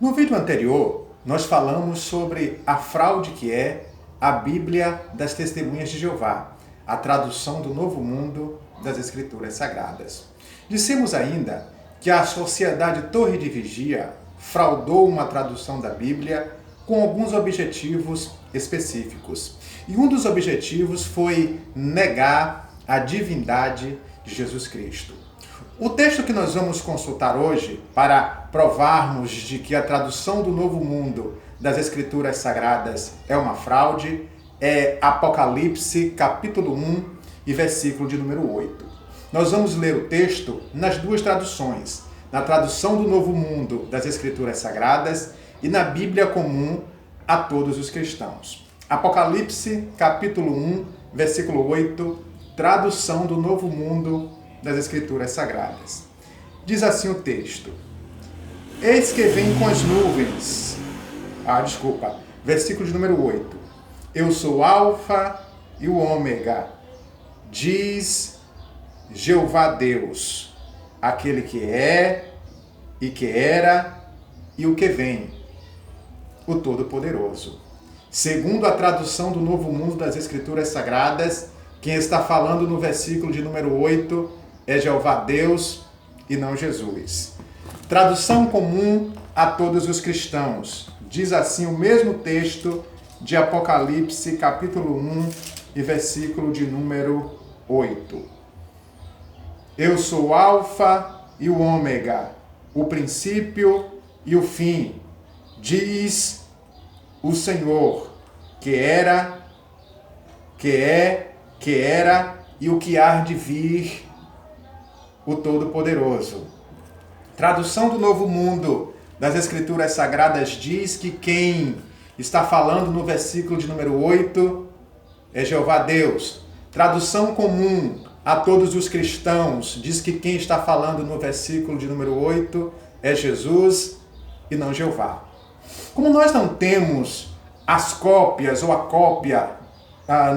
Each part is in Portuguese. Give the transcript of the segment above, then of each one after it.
No vídeo anterior, nós falamos sobre a fraude que é a Bíblia das Testemunhas de Jeová, a tradução do Novo Mundo das Escrituras Sagradas. Dissemos ainda que a Sociedade Torre de Vigia fraudou uma tradução da Bíblia com alguns objetivos específicos. E um dos objetivos foi negar a divindade de Jesus Cristo. O texto que nós vamos consultar hoje, para provarmos de que a tradução do Novo Mundo das Escrituras Sagradas é uma fraude, é Apocalipse, capítulo 1 e versículo de número 8. Nós vamos ler o texto nas duas traduções, na tradução do Novo Mundo das Escrituras Sagradas e na Bíblia comum a todos os cristãos. Apocalipse, capítulo 1, versículo 8, tradução do Novo Mundo das Escrituras Sagradas. Diz assim o texto: Eis que vem com as nuvens. Versículo de número 8. Eu sou o Alfa e o Ômega, diz Jeová Deus, aquele que é e que era e o que vem, o Todo-Poderoso. Segundo a tradução do Novo Mundo das Escrituras Sagradas, quem está falando no versículo de número 8 é Jeová Deus e não Jesus. Tradução comum a todos os cristãos. Diz assim o mesmo texto de Apocalipse, capítulo 1 e versículo de número 8. Eu sou o Alfa e o Ômega, o princípio e o fim, diz o Senhor, que era, que é, que era e o que há de vir, o Todo-Poderoso. Tradução do Novo Mundo das Escrituras Sagradas diz que quem está falando no versículo de número 8 é Jeová Deus. Tradução comum a todos os cristãos diz que quem está falando no versículo de número 8 é Jesus e não Jeová. Como nós não temos as cópias ou a cópia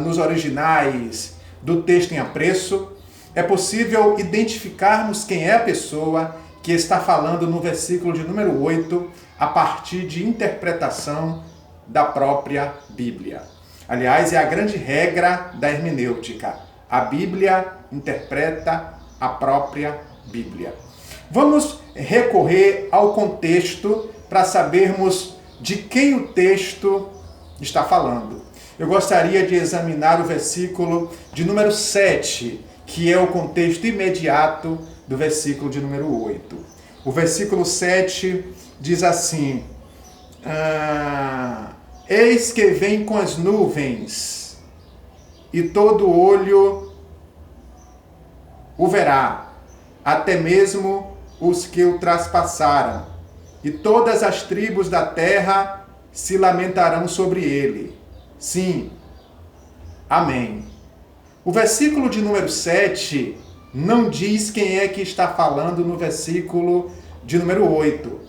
nos originais do texto em apreço, é possível identificarmos quem é a pessoa que está falando no versículo de número 8 a partir de interpretação da própria Bíblia. Aliás, é a grande regra da hermenêutica. A Bíblia interpreta a própria Bíblia. Vamos recorrer ao contexto para sabermos de quem o texto está falando. Eu gostaria de examinar o versículo de número 7, que é o contexto imediato do versículo de número 8. O versículo 7 diz assim: Eis que vem com as nuvens, e todo olho o verá, até mesmo os que o traspassaram, e todas as tribos da terra se lamentarão sobre ele. Sim, amém. O versículo de número 7 não diz quem é que está falando no versículo de número 8,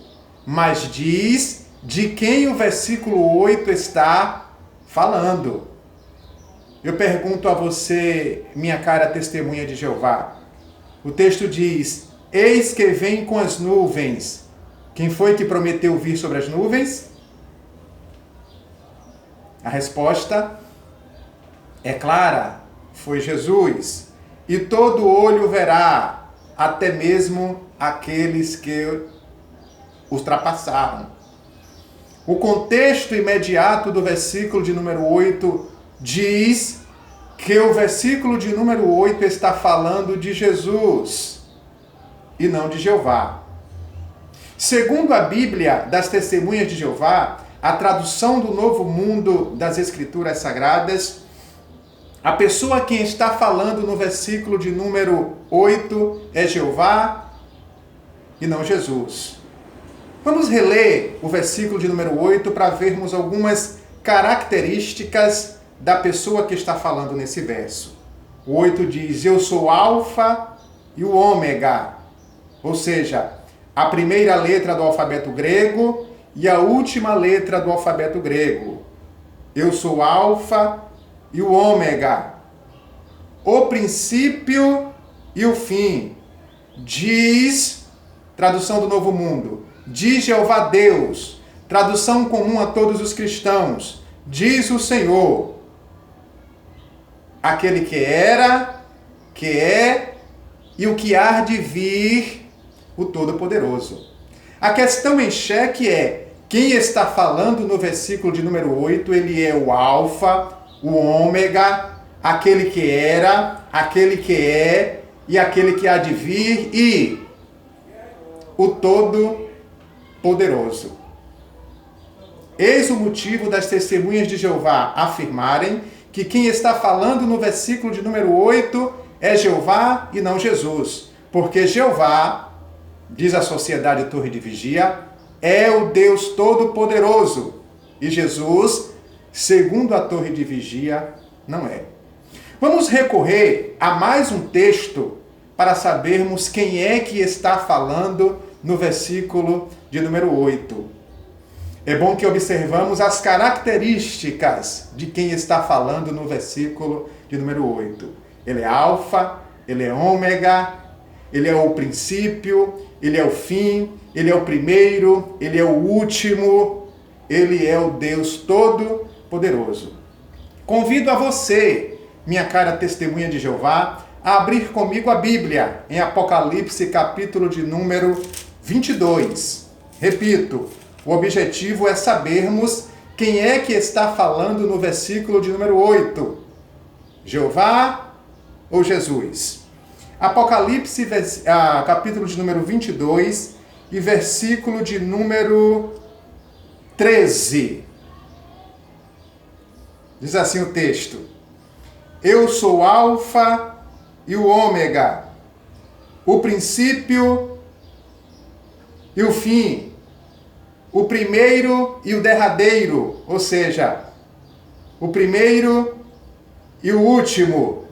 mas diz de quem o versículo 8 está falando. Eu pergunto a você, minha cara testemunha de Jeová, o texto diz: Eis que vem com as nuvens. Quem foi que prometeu vir sobre as nuvens? A resposta é clara, foi Jesus. E todo olho verá, até mesmo aqueles que ultrapassaram. O contexto imediato do versículo de número 8 diz que o versículo de número 8 está falando de Jesus e não de Jeová. Segundo a Bíblia das Testemunhas de Jeová, a tradução do Novo Mundo das Escrituras Sagradas, a pessoa quem está falando no versículo de número 8 é Jeová e não Jesus. Vamos reler o versículo de número 8 para vermos algumas características da pessoa que está falando nesse verso. O 8 diz: Eu sou o Alfa e o Ômega, ou seja, a primeira letra do alfabeto grego e a última letra do alfabeto grego. Eu sou o Alfa e o Ômega, o princípio e o fim. Diz, tradução do Novo Mundo, diz Jeová Deus. Tradução comum a todos os cristãos. Diz o Senhor, aquele que era, que é e o que há de vir, o Todo-Poderoso. A questão em xeque é, quem está falando no versículo de número 8, ele é o Alfa, o Ômega, aquele que era, aquele que é e aquele que há de vir e o Todo-Poderoso. Eis o motivo das testemunhas de Jeová afirmarem que quem está falando no versículo de número 8 é Jeová e não Jesus. Porque Jeová, diz a Sociedade Torre de Vigia, é o Deus Todo-Poderoso. E Jesus, segundo a Torre de Vigia, não é. Vamos recorrer a mais um texto para sabermos quem é que está falando no versículo de número 8. É bom que observamos as características de quem está falando no versículo de número 8. Ele é Alfa, ele é Ômega, ele é o princípio, ele é o fim, ele é o primeiro, ele é o último, ele é o Deus Todo-Poderoso. Convido a você, minha cara testemunha de Jeová, a abrir comigo a Bíblia em Apocalipse, capítulo de número 22. Repito, o objetivo é sabermos quem é que está falando no versículo de número 8. Jeová ou Jesus? Apocalipse, capítulo de número 22 e versículo de número 13. Diz assim o texto: Eu sou o Alfa e o Ômega, o princípio e o fim, o primeiro e o derradeiro, ou seja, o primeiro e o último.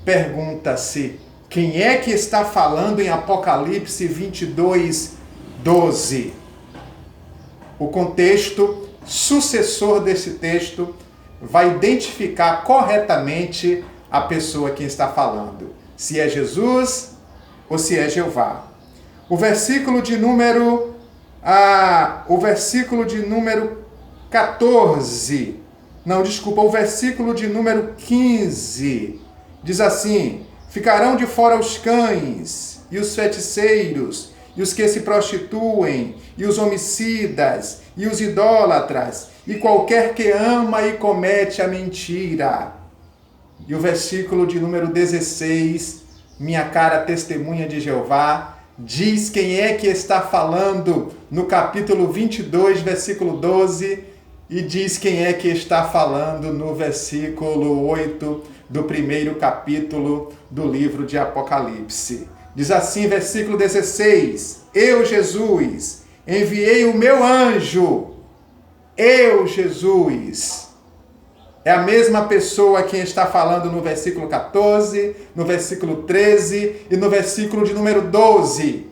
Pergunta-se, quem é que está falando em Apocalipse 22, 12? O contexto sucessor desse texto vai identificar corretamente a pessoa que está falando, se é Jesus ou se é Jeová. O versículo de número 14, o versículo de número 15, diz assim: Ficarão de fora os cães, e os feiticeiros, e os que se prostituem, e os homicidas, e os idólatras, e qualquer que ama e comete a mentira. E o versículo de número 16, minha cara testemunha de Jeová, diz quem é que está falando no capítulo 22, versículo 12, e diz quem é que está falando no versículo 8 do primeiro capítulo do livro de Apocalipse. Diz assim, versículo 16: Eu, Jesus, enviei o meu anjo. Eu, Jesus. É a mesma pessoa quem está falando no versículo 14, no versículo 13 e no versículo de número 12.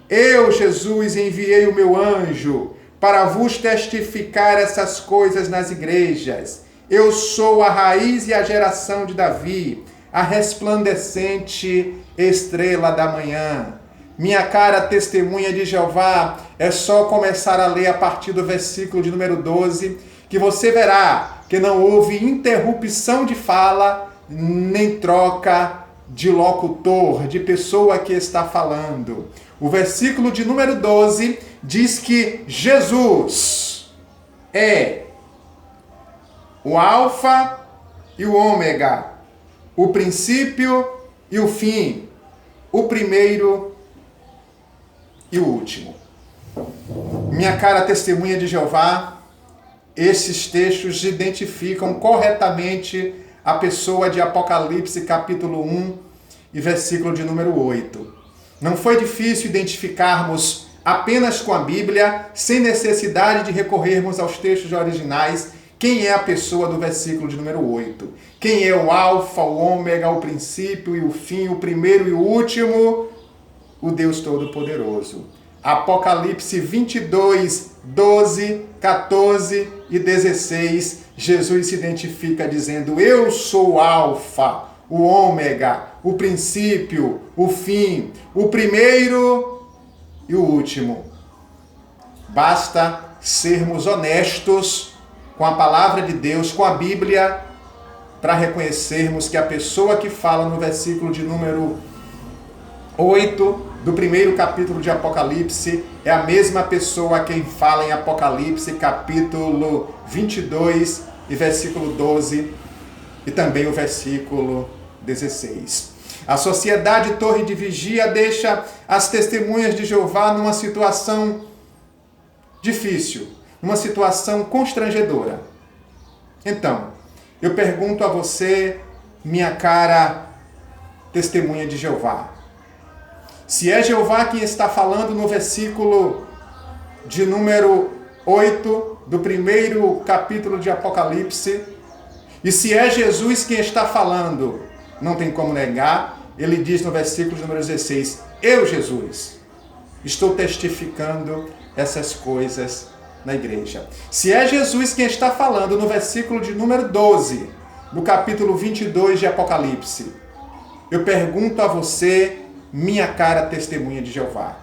Eu, Jesus, enviei o meu anjo para vos testificar essas coisas nas igrejas. Eu sou a raiz e a geração de Davi, a resplandecente estrela da manhã. Minha cara testemunha de Jeová, é só começar a ler a partir do versículo de número 12, que você verá que não houve interrupção de fala, nem troca de locutor, de pessoa que está falando. O versículo de número 12 diz que Jesus é o Alfa e o Ômega, o princípio e o fim, o primeiro e o último. Minha cara testemunha de Jeová, esses textos identificam corretamente a pessoa de Apocalipse capítulo 1 e versículo de número 8. Não foi difícil identificarmos apenas com a Bíblia, sem necessidade de recorrermos aos textos originais, quem é a pessoa do versículo de número 8. Quem é o Alfa, o Ômega, o princípio e o fim, o primeiro e o último, o Deus Todo-Poderoso. Apocalipse 22, 12, 14 e 16, Jesus se identifica dizendo: Eu sou o Alfa, o Ômega, o princípio, o fim, o primeiro e o último. Basta sermos honestos com a palavra de Deus, com a Bíblia, para reconhecermos que a pessoa que fala no versículo de número 8 do primeiro capítulo de Apocalipse é a mesma pessoa quem fala em Apocalipse capítulo 22 e versículo 12 e também o versículo 16. A sociedade Torre de Vigia deixa as testemunhas de Jeová numa situação difícil, numa situação constrangedora. Então, eu pergunto a você, minha cara testemunha de Jeová, se é Jeová quem está falando no versículo de número 8 do primeiro capítulo de Apocalipse, e se é Jesus quem está falando, não tem como negar, ele diz no versículo de número 16, eu, Jesus, estou testificando essas coisas na igreja. Se é Jesus quem está falando no versículo de número 12 do capítulo 22 de Apocalipse, eu pergunto a você, minha cara testemunha de Jeová,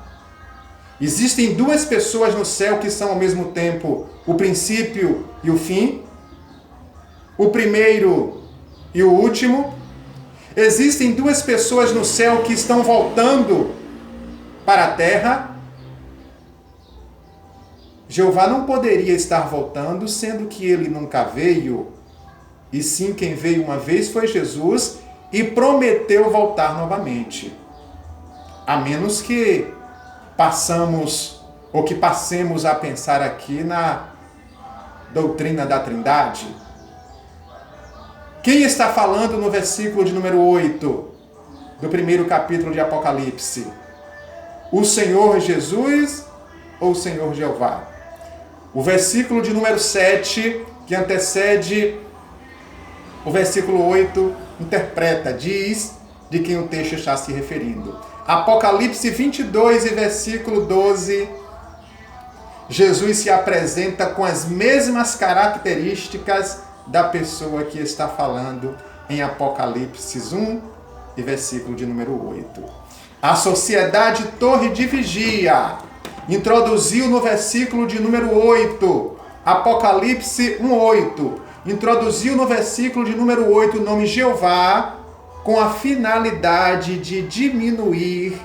existem duas pessoas no céu que são ao mesmo tempo o princípio e o fim? O primeiro e o último? Existem duas pessoas no céu que estão voltando para a terra? Jeová não poderia estar voltando, sendo que ele nunca veio, e sim quem veio uma vez foi Jesus e prometeu voltar novamente. A menos que passemos a pensar aqui na doutrina da Trindade. Quem está falando no versículo de número 8 do primeiro capítulo de Apocalipse? O Senhor Jesus ou o Senhor Jeová? O versículo de número 7, que antecede o versículo 8, interpreta, diz de quem o texto está se referindo. Apocalipse 22 e versículo 12, Jesus se apresenta com as mesmas características da pessoa que está falando em Apocalipse 1 e versículo de número 8. A sociedade Torre de Vigia introduziu no versículo de número 8, Apocalipse 1:8, introduziu no versículo de número 8 o nome Jeová com a finalidade de diminuir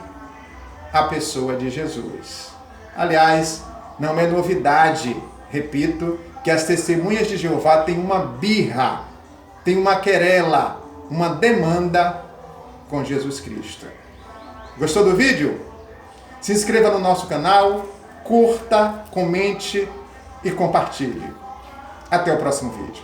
a pessoa de Jesus. Aliás, não é novidade, repito, que as testemunhas de Jeová têm uma birra, têm uma querela, uma demanda com Jesus Cristo. Gostou do vídeo? Se inscreva no nosso canal, curta, comente e compartilhe. Até o próximo vídeo.